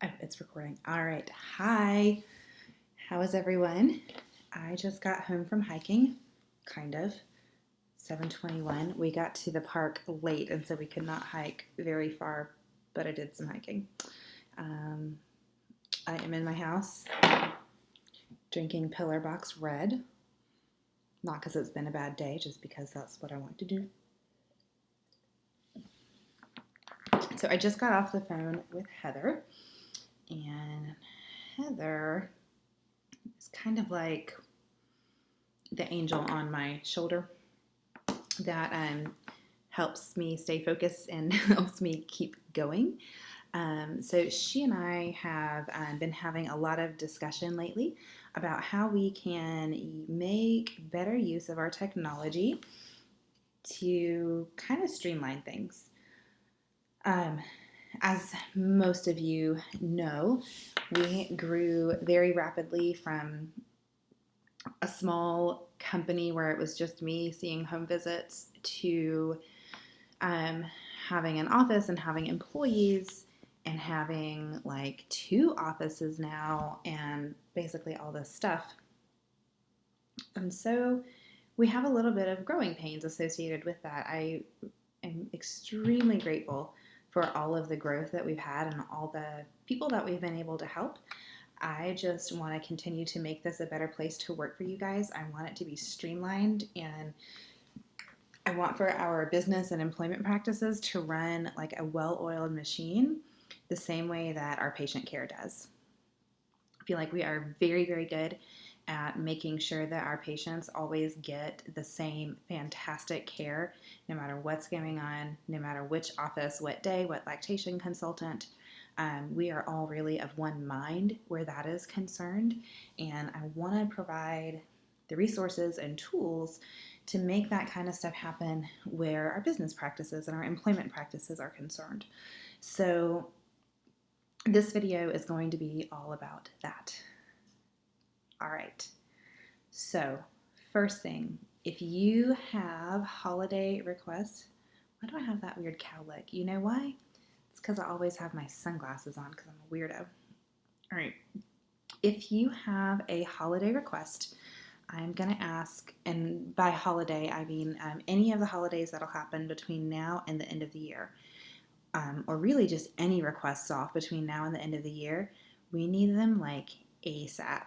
Oh, it's recording. All right. Hi. How is everyone? I just got home from hiking, kind of. 7:21. We got to the park late, and so we could not hike very far, but I did some hiking. Um, I am in my house drinking Pillar Box Red, not because it's been a bad day, just because that's what I want to do. So I just got off the phone with Heather, and Heather is kind of like the angel on my shoulder that helps me stay focused and helps me keep going. So she and I have been having a lot of discussion lately about how we can make better use of our technology to kind of streamline things. Um, as most of you know, we grew very rapidly from a small company where it was just me seeing home visits to um, having an office and having employees and having like 2 offices now and basically all this stuff. And so we have a little bit of growing pains associated with that. I am extremely grateful for all of the growth that we've had and all the people that we've been able to help. I just want to continue to make this a better place to work for you guys. I want it to be streamlined, and I want for our business and employment practices to run like a well-oiled machine the same way that our patient care does. I feel like we are very, very good at making sure that our patients always get the same fantastic care no matter what's going on, no matter which office, what day, what lactation consultant. We are all really of one mind where that is concerned, and I want to provide the resources and tools to make that kind of stuff happen where our business practices and our employment practices are concerned. So this video is going to be all about that. All right. So first thing, if you have holiday requests, why do I have that weird cow leg? You know why? It's because I always have my sunglasses on because I'm a weirdo. All right. If you have a holiday request, I'm going to ask, and by holiday, I mean any of the holidays that'll happen between now and the end of the year, or really just any requests off between now and the end of the year. We need them like ASAP.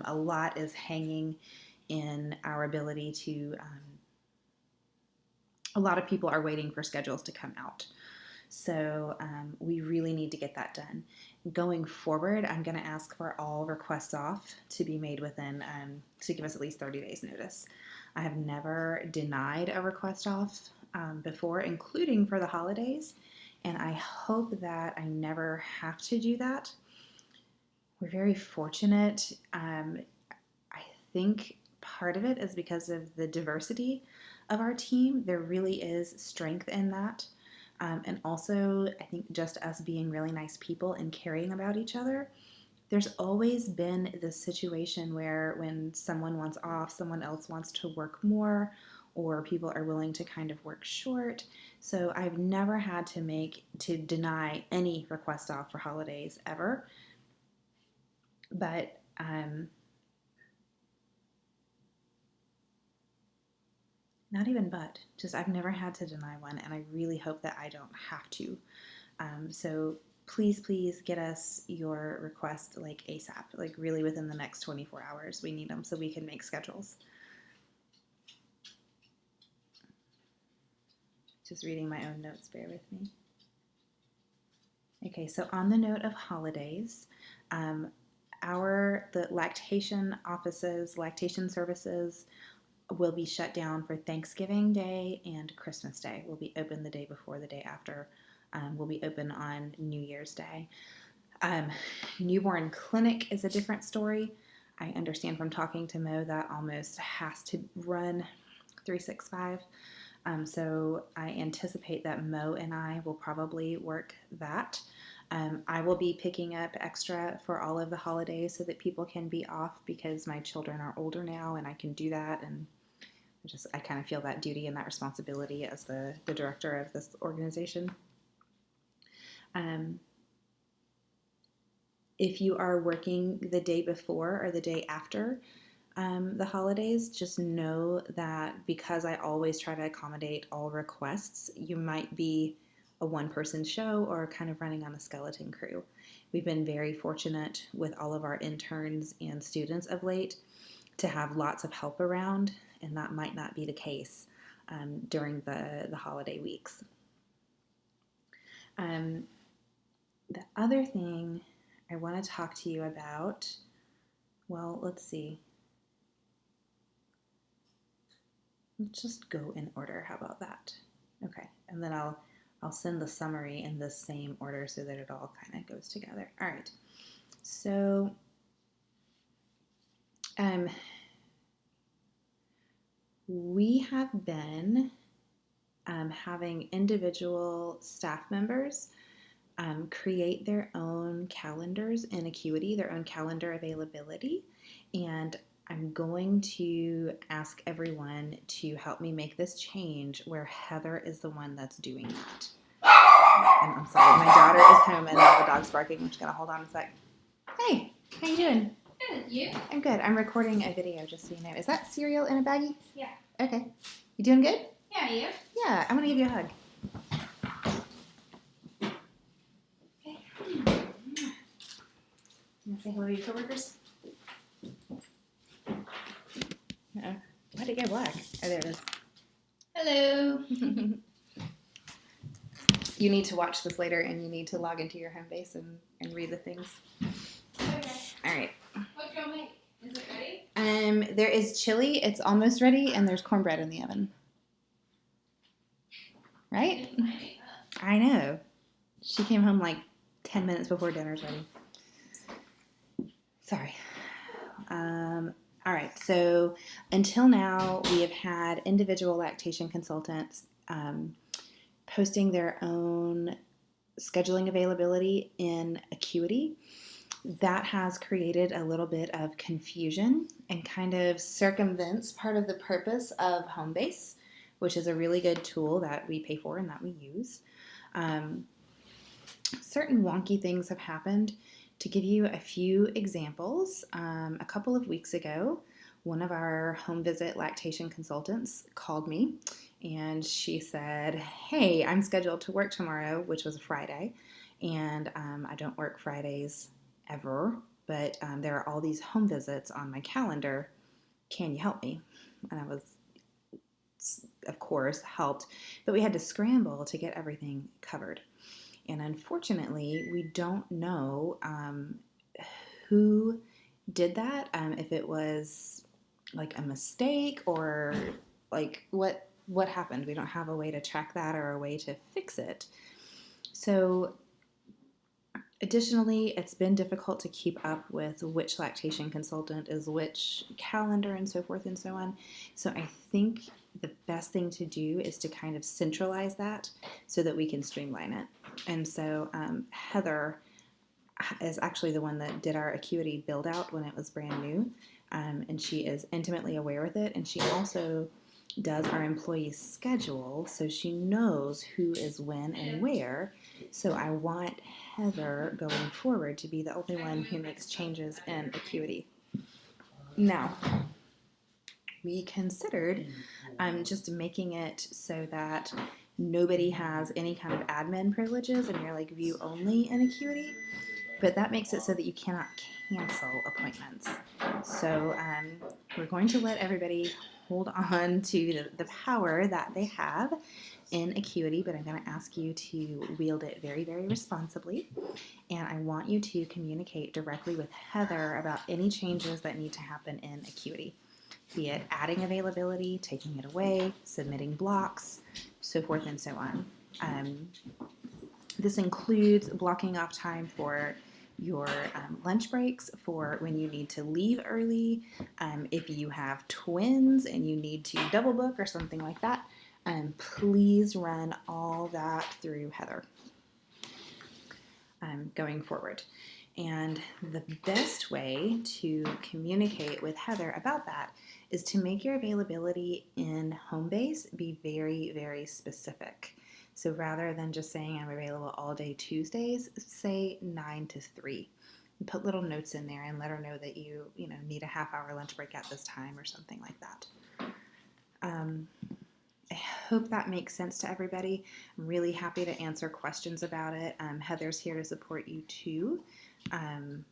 A lot is hanging in our ability to, a lot of people are waiting for schedules to come out. So we really need to get that done. Going forward, I'm going to ask for all requests off to be made within, to give us at least 30 days notice. I have never denied a request off before, including for the holidays, and I hope that I never have to do that. We're very fortunate. I think part of it is because of the diversity of our team. There really is strength in that. And also, I think just us being really nice people and caring about each other. There's always been this situation where when someone wants off, someone else wants to work more, or people are willing to kind of work short. So I've never had to deny any request off for holidays ever. But not even just I've never had to deny one, and I really hope that I don't have to. So please get us your request like ASAP, like really within the next 24 hours. We need them so we can make schedules. Just reading my own notes, bear with me. Okay, so on the note of holidays, the lactation offices, lactation services will be shut down for Thanksgiving Day and Christmas Day. We'll be open the day before, the day after. We'll be open on New Year's Day. Newborn clinic is a different story. I understand from talking to Mo that almost has to run 365. So I anticipate that Mo and I will probably work that. I will be picking up extra for all of the holidays so that people can be off because my children are older now and I can do that. And I kind of feel that duty and that responsibility as the director of this organization. If you are working the day before or the day after the holidays, just know that because I always try to accommodate all requests, you might be a one-person show or kind of running on a skeleton crew. We've been very fortunate with all of our interns and students of late to have lots of help around, and that might not be the case during the holiday weeks. The other thing I want to talk to you about, well, let's see. Let's just go in order. How about that? Okay, and then I'll send the summary in the same order so that it all kind of goes together. All right. So we have been having individual staff members create their own calendars in Acuity, their own calendar availability, and I'm going to ask everyone to help me make this change where Heather is the one that's doing that. And I'm sorry, my daughter is home and now the dog's barking. I'm just gonna hold on a sec. Hey, how you doing? Good, you? I'm good. I'm recording a video, just so you know. Is that cereal in a baggie? Yeah. Okay. You doing good? Yeah, you? Yeah, I'm gonna give you a hug. Okay. You wanna say hello to your coworkers? Uh-oh. Why'd it go black? Oh, there it is. Hello. You need to watch this later, and you need to log into your Homebase and read the things. Okay. All right. What do you make? Is it ready? There is chili. It's almost ready, and there's cornbread in the oven. Right? I know. She came home like 10 minutes before dinner's ready. Sorry. All right. So until now, we have had individual lactation consultants posting their own scheduling availability in Acuity. That has created a little bit of confusion and kind of circumvents part of the purpose of Homebase, which is a really good tool that we pay for and that we use. Certain wonky things have happened. To give you a few examples, a couple of weeks ago, one of our home visit lactation consultants called me and she said, hey, I'm scheduled to work tomorrow, which was a Friday, and I don't work Fridays ever, but there are all these home visits on my calendar. Can you help me? And I was, of course, helped, but we had to scramble to get everything covered. And unfortunately, we don't know who did that, if it was like a mistake or like what happened. We don't have a way to track that or a way to fix it. So additionally, it's been difficult to keep up with which lactation consultant is which calendar and so forth and so on. So I think the best thing to do is to kind of centralize that so that we can streamline it. And so Heather is actually the one that did our Acuity build out when it was brand new. And she is intimately aware with it. And she also does our employee schedule, so she knows who is when and where. So I want Heather going forward to be the only one who makes changes in Acuity. Now, we considered just making it so that nobody has any kind of admin privileges and you're like view only in Acuity, but that makes it so that you cannot cancel appointments. So we're going to let everybody hold on to the power that they have in Acuity, but I'm going to ask you to wield it very, very responsibly. And I want you to communicate directly with Heather about any changes that need to happen in Acuity, be it adding availability, taking it away, submitting blocks, so forth and so on. This includes blocking off time for your lunch breaks, for when you need to leave early, if you have twins and you need to double book or something like that. Please run all that through Heather going forward. And the best way to communicate with Heather about that is to make your availability in Homebase be very, very specific. So rather than just saying I'm available all day Tuesdays, say 9 to 3. and put little notes in there and let her know that you need a half-hour lunch break at this time or something like that. I hope that makes sense to everybody. I'm really happy to answer questions about it. Heather's here to support you too,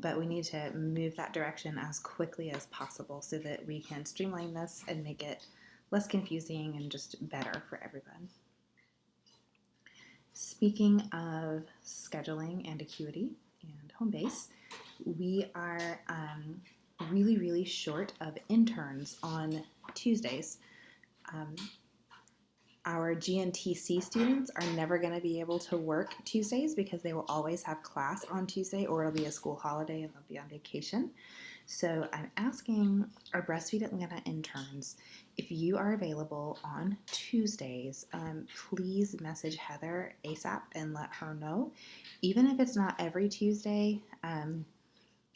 but we need to move that direction as quickly as possible so that we can streamline this and make it less confusing and just better for everyone. Speaking of scheduling and Acuity and Homebase, we are really, really short of interns on Tuesdays. Our GNTC students are never going to be able to work Tuesdays because they will always have class on Tuesday, or it'll be a school holiday and they'll be on vacation. So I'm asking our Breastfeed Atlanta interns, if you are available on Tuesdays, please message Heather ASAP and let her know. Even if it's not every Tuesday,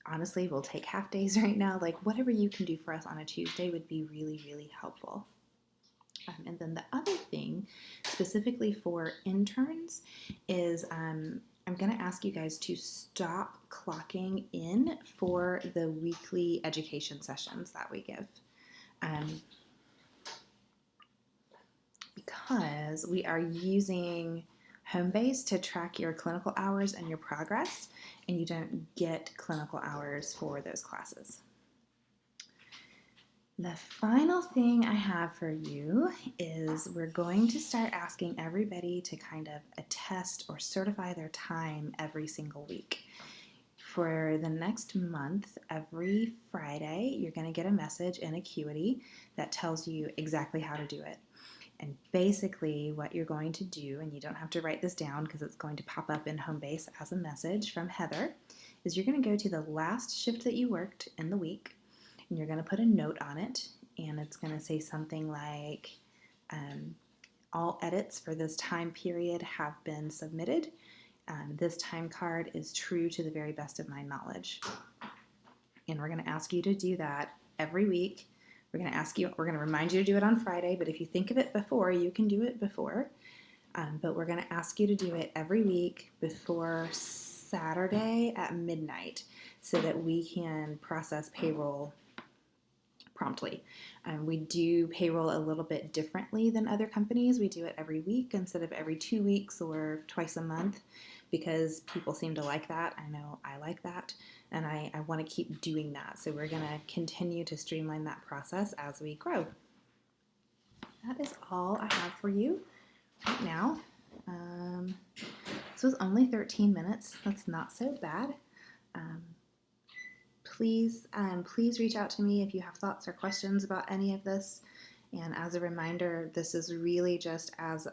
honestly, we'll take half days right now. Like, whatever you can do for us on a Tuesday would be really, really helpful. And then the other thing, specifically for interns, is I'm going to ask you guys to stop clocking in for the weekly education sessions that we give. Because we are using Homebase to track your clinical hours and your progress, and you don't get clinical hours for those classes. The final thing I have for you is we're going to start asking everybody to kind of attest or certify their time every single week. For the next month, every Friday, you're going to get a message in Acuity that tells you exactly how to do it. And basically what you're going to do, and you don't have to write this down because it's going to pop up in Homebase as a message from Heather, is you're going to go to the last shift that you worked in the week, and you're going to put a note on it, and it's going to say something like, all edits for this time period have been submitted. This time card is true to the very best of my knowledge. And we're going to ask you to do that every week. We're going to remind you to do it on Friday, but if you think of it before, you can do it before. But we're going to ask you to do it every week before Saturday at midnight so that we can process payroll promptly. We do payroll a little bit differently than other companies. We do it every week instead of every 2 weeks or twice a month because people seem to like that. I know I like that, and I want to keep doing that. So we're going to continue to streamline that process as we grow. That is all I have for you right now. This was only 13 minutes. That's not so bad. Please reach out to me if you have thoughts or questions about any of this. And as a reminder, this is really just as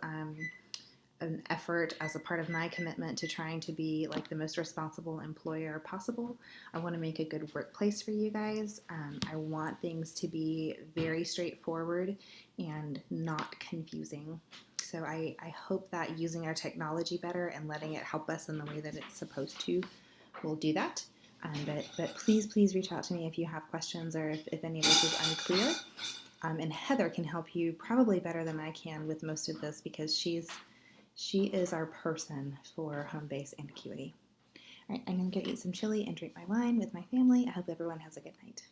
an effort as a part of my commitment to trying to be like the most responsible employer possible. I want to make a good workplace for you guys. I want things to be very straightforward and not confusing. So I hope that using our technology better and letting it help us in the way that it's supposed to will do that. But please reach out to me if you have questions or if any of this is unclear. And Heather can help you probably better than I can with most of this because she is our person for Homebase and Acuity. All right, I'm going to go eat some chili and drink my wine with my family. I hope everyone has a good night.